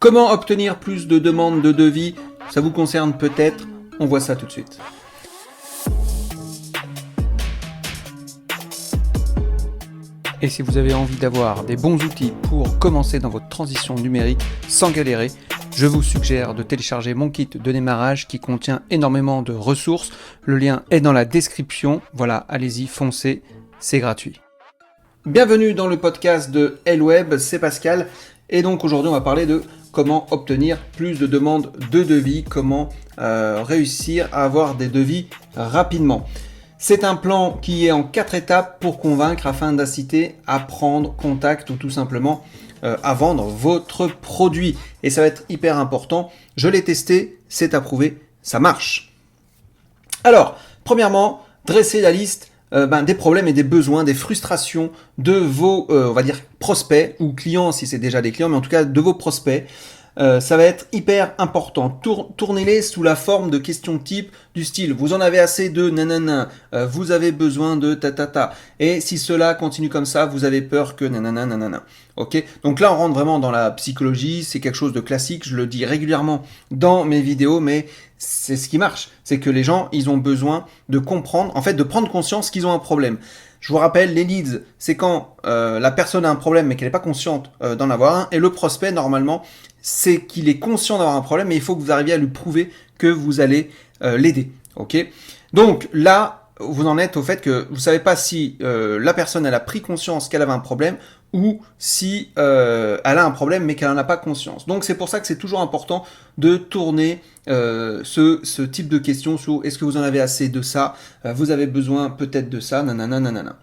Comment obtenir plus de demandes de devis? Ça vous concerne peut-être? On voit ça tout de suite. Et si vous avez envie d'avoir des bons outils pour commencer dans votre transition numérique sans galérer, je vous suggère de télécharger mon kit de démarrage qui contient énormément de ressources. Le lien est dans la description. Voilà, allez-y, foncez, c'est gratuit. Bienvenue dans le podcast de L-Web, c'est Pascal. Et donc aujourd'hui on va parler de comment obtenir plus de demandes de devis, comment réussir à avoir des devis rapidement. C'est un plan qui est en 4 étapes pour convaincre afin d'inciter à prendre contact ou tout simplement à vendre votre produit. Et ça va être hyper important. Je l'ai testé, c'est approuvé, ça marche. Alors, premièrement, dressez la liste des problèmes et des besoins, des frustrations de vos, on va dire, prospects ou clients si c'est déjà des clients, mais en tout cas de vos prospects. Ça va être hyper important. Tournez-les sous la forme de questions type du style vous en avez assez de nanana, vous avez besoin de tatata. Et si cela continue comme ça, vous avez peur que nanana nanana. Ok. Donc là, on rentre vraiment dans la psychologie. C'est quelque chose de classique. Je le dis régulièrement dans mes vidéos, mais c'est ce qui marche. C'est que les gens, ils ont besoin de comprendre, en fait, de prendre conscience qu'ils ont un problème. Je vous rappelle, les leads, c'est quand la personne a un problème mais qu'elle n'est pas consciente d'en avoir un. Et le prospect, normalement, c'est qu'il est conscient d'avoir un problème, mais il faut que vous arriviez à lui prouver que vous allez l'aider. Ok. Donc là, vous en êtes au fait que vous ne savez pas si la personne elle a pris conscience qu'elle avait un problème ou si elle a un problème mais qu'elle n'en a pas conscience. Donc c'est pour ça que c'est toujours important de tourner ce type de questions sur est-ce que vous en avez assez de ça, vous avez besoin peut-être de ça, nanana nanana.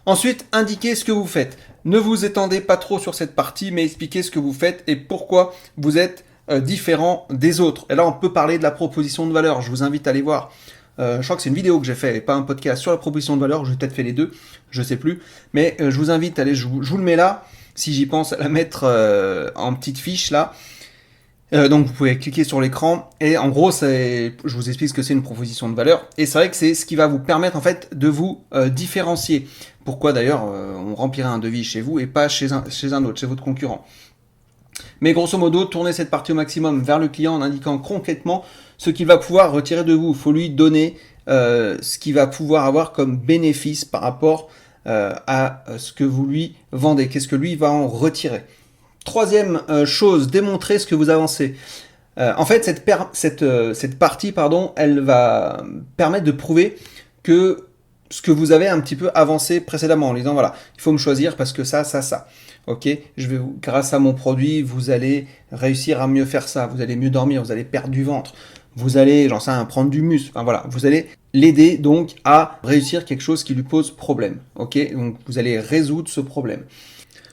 Ensuite, indiquez ce que vous faites. Ne vous étendez pas trop sur cette partie, mais expliquez ce que vous faites et pourquoi vous êtes différent des autres. Et là, on peut parler de la proposition de valeur. Je vous invite à aller voir. Je crois que c'est une vidéo que j'ai fait et pas un podcast sur la proposition de valeur. J'ai peut-être fait les deux, je sais plus. Mais je vous invite à aller, je vous le mets là, si j'y pense, à la mettre en petite fiche là. Donc vous pouvez cliquer sur l'écran et en gros je vous explique ce que c'est une proposition de valeur et c'est vrai que c'est ce qui va vous permettre en fait de vous différencier. Pourquoi d'ailleurs on remplirait un devis chez vous et pas chez un autre, chez votre concurrent. Mais grosso modo, tournez cette partie au maximum vers le client en indiquant concrètement ce qu'il va pouvoir retirer de vous. Il faut lui donner ce qu'il va pouvoir avoir comme bénéfice par rapport à ce que vous lui vendez. Qu'est-ce que lui va en retirer? Troisième chose, démontrer ce que vous avancez. En fait, cette partie, elle va permettre de prouver que ce que vous avez un petit peu avancé précédemment en disant voilà, il faut me choisir parce que ça. Ok, grâce à mon produit, vous allez réussir à mieux faire ça, vous allez mieux dormir, vous allez perdre du ventre, vous allez, prendre du muscle. Enfin voilà, vous allez l'aider donc à réussir quelque chose qui lui pose problème. Ok, donc vous allez résoudre ce problème.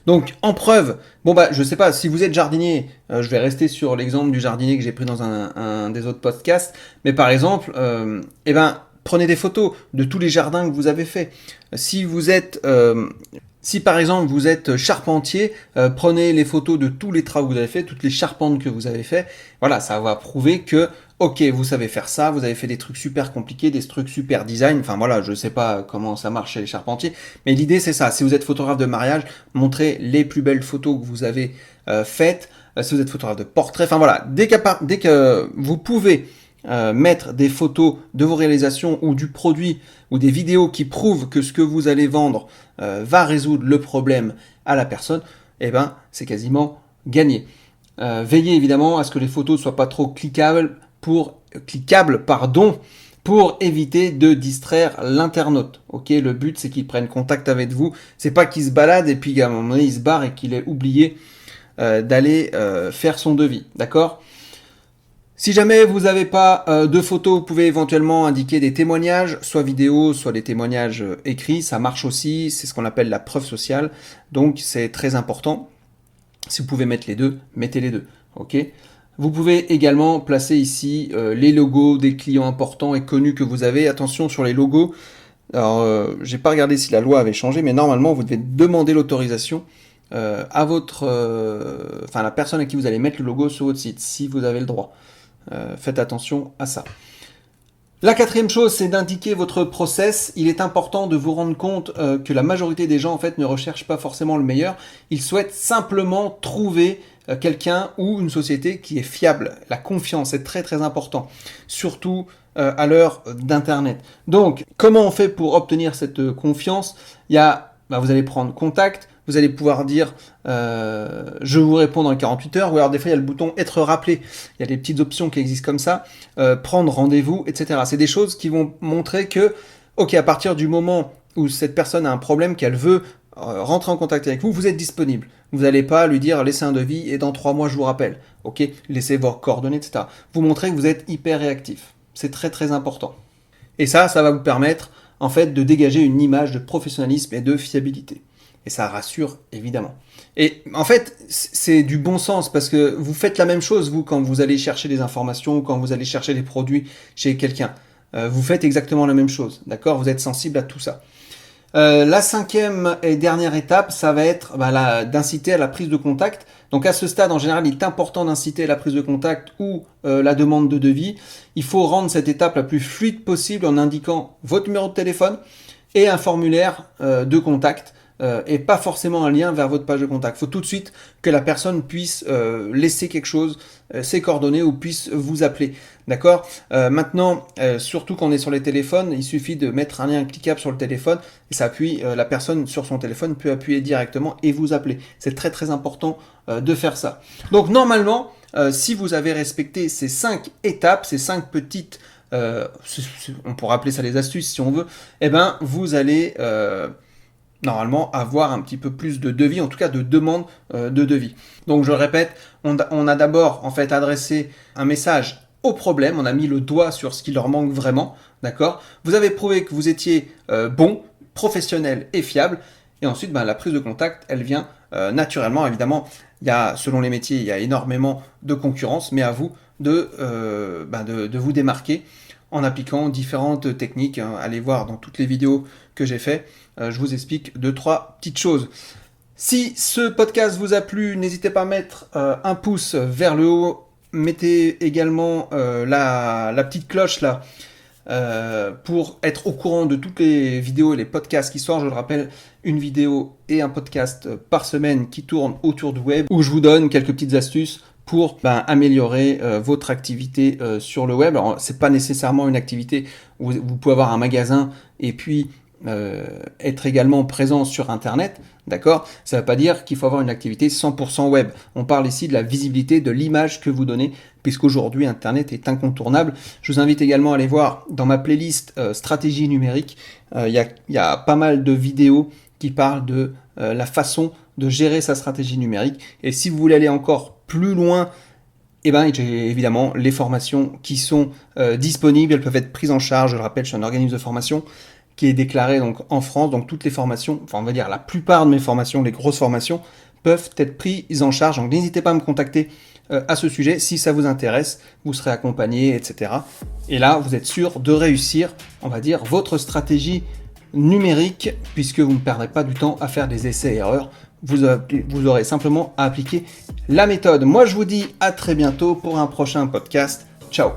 Donc en preuve, je sais pas, si vous êtes jardinier, je vais rester sur l'exemple du jardinier que j'ai pris dans un des autres podcasts, mais par exemple, prenez des photos de tous les jardins que vous avez fait. Si par exemple vous êtes charpentier, prenez les photos de tous les travaux que vous avez fait, toutes les charpentes que vous avez fait. Voilà, ça va prouver que ok, vous savez faire ça, vous avez fait des trucs super compliqués, des trucs super design, enfin voilà, je sais pas comment ça marche chez les charpentiers, mais l'idée c'est ça, si vous êtes photographe de mariage, montrez les plus belles photos que vous avez faites, si vous êtes photographe de portrait, enfin voilà, dès que vous pouvez mettre des photos de vos réalisations ou du produit ou des vidéos qui prouvent que ce que vous allez vendre va résoudre le problème à la personne, c'est quasiment gagné. Veillez évidemment à ce que les photos ne soient pas trop cliquables pour éviter de distraire l'internaute. Ok, le but c'est qu'il prenne contact avec vous, c'est pas qu'il se balade et puis à un moment donné il se barre et qu'il ait oublié d'aller faire son devis, d'accord ? Si jamais vous n'avez pas de photos, vous pouvez éventuellement indiquer des témoignages, soit vidéo, soit des témoignages écrits, ça marche aussi, c'est ce qu'on appelle la preuve sociale, donc c'est très important. Si vous pouvez mettre les deux, mettez les deux, ok ? Vous pouvez également placer ici les logos des clients importants et connus que vous avez. Attention sur les logos, alors j'ai pas regardé si la loi avait changé, mais normalement vous devez demander l'autorisation à la personne à qui vous allez mettre le logo sur votre site, si vous avez le droit. Faites attention à ça. La quatrième chose, c'est d'indiquer votre process. Il est important de vous rendre compte que la majorité des gens en fait ne recherchent pas forcément le meilleur. Ils souhaitent simplement trouver quelqu'un ou une société qui est fiable. La confiance est très très important, surtout à l'heure d'Internet. Donc, comment on fait pour obtenir cette confiance? Vous allez prendre contact, vous allez pouvoir dire je vous réponds dans les 48 heures, ou alors des fois il y a le bouton être rappelé. Il y a des petites options qui existent comme ça, prendre rendez-vous, etc. C'est des choses qui vont montrer que, ok, à partir du moment où cette personne a un problème, qu'elle veut rentrer en contact avec vous, vous êtes disponible. Vous n'allez pas lui dire laissez un devis et dans 3 mois je vous rappelle. Ok, laissez vos coordonnées, etc. Vous montrez que vous êtes hyper réactif. C'est très très important. Et ça va vous permettre en fait de dégager une image de professionnalisme et de fiabilité. Et ça rassure évidemment. Et en fait, c'est du bon sens parce que vous faites la même chose, vous, quand vous allez chercher des informations, quand vous allez chercher des produits chez quelqu'un. Vous faites exactement la même chose, d'accord? Vous êtes sensible à tout ça. La 5e et dernière étape, ça va être d'inciter à la prise de contact. Donc à ce stade, en général, il est important d'inciter à la prise de contact ou la demande de devis. Il faut rendre cette étape la plus fluide possible en indiquant votre numéro de téléphone et un formulaire de contact. Et pas forcément un lien vers votre page de contact. Il faut tout de suite que la personne puisse laisser quelque chose, ses coordonnées, ou puisse vous appeler. D'accord? Maintenant, surtout quand on est sur les téléphones, il suffit de mettre un lien cliquable sur le téléphone et ça appuie, la personne sur son téléphone peut appuyer directement et vous appeler. C'est très très important de faire ça. Donc normalement, si vous avez respecté ces 5 étapes, ces 5 petites, on pourrait appeler ça les astuces si on veut, eh ben vous allez normalement avoir un petit peu plus de devis, en tout cas de demandes de devis. Donc je le répète, on a d'abord en fait adressé un message au problème, on a mis le doigt sur ce qui leur manque vraiment, d'accord? Vous avez prouvé que vous étiez bon, professionnel et fiable, et ensuite la prise de contact, elle vient naturellement. Évidemment, selon les métiers, il y a énormément de concurrence, mais à vous de vous démarquer en appliquant différentes techniques. Allez voir dans toutes les vidéos que j'ai fait, je vous explique 2-3 petites choses. Si ce podcast vous a plu, n'hésitez pas à mettre un pouce vers le haut. Mettez également la petite cloche là pour être au courant de toutes les vidéos et les podcasts qui sortent. Je le rappelle, une vidéo et un podcast par semaine qui tournent autour du web, où je vous donne quelques petites astuces pour améliorer votre activité sur le web. Alors, c'est pas nécessairement une activité où vous pouvez avoir un magasin et puis être également présent sur Internet, d'accord? Ça ne veut pas dire qu'il faut avoir une activité 100% web. On parle ici de la visibilité, de l'image que vous donnez, puisqu'aujourd'hui Internet est incontournable. Je vous invite également à aller voir dans ma playlist stratégie numérique. Il y a pas mal de vidéos qui parlent de la façon de gérer sa stratégie numérique. Et si vous voulez aller encore plus loin, j'ai évidemment les formations qui sont disponibles. Elles peuvent être prises en charge. Je le rappelle, je suis un organisme de formation qui est déclaré donc en France. Donc toutes les formations, enfin on va dire la plupart de mes formations, les grosses formations, peuvent être prises en charge. Donc n'hésitez pas à me contacter à ce sujet. Si ça vous intéresse, vous serez accompagné, etc. Et là, vous êtes sûr de réussir, on va dire, votre stratégie numérique, puisque vous ne perdrez pas du temps à faire des essais-erreurs. Vous aurez simplement à appliquer la méthode. Moi, je vous dis à très bientôt pour un prochain podcast. Ciao!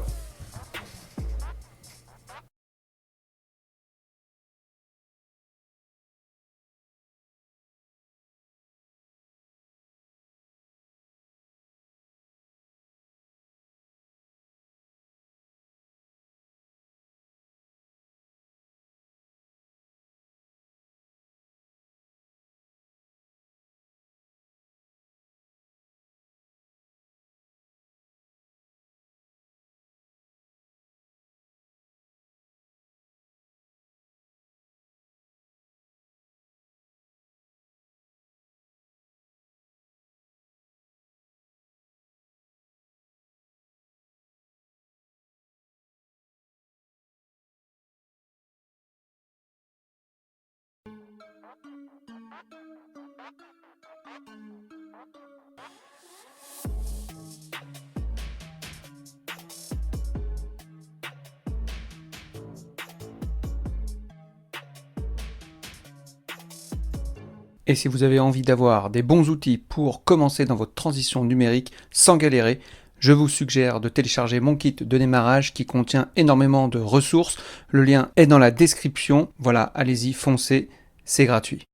Et si vous avez envie d'avoir des bons outils pour commencer dans votre transition numérique sans galérer, je vous suggère de télécharger mon kit de démarrage qui contient énormément de ressources. Le lien est dans la description. Voilà, allez-y, foncez, c'est gratuit.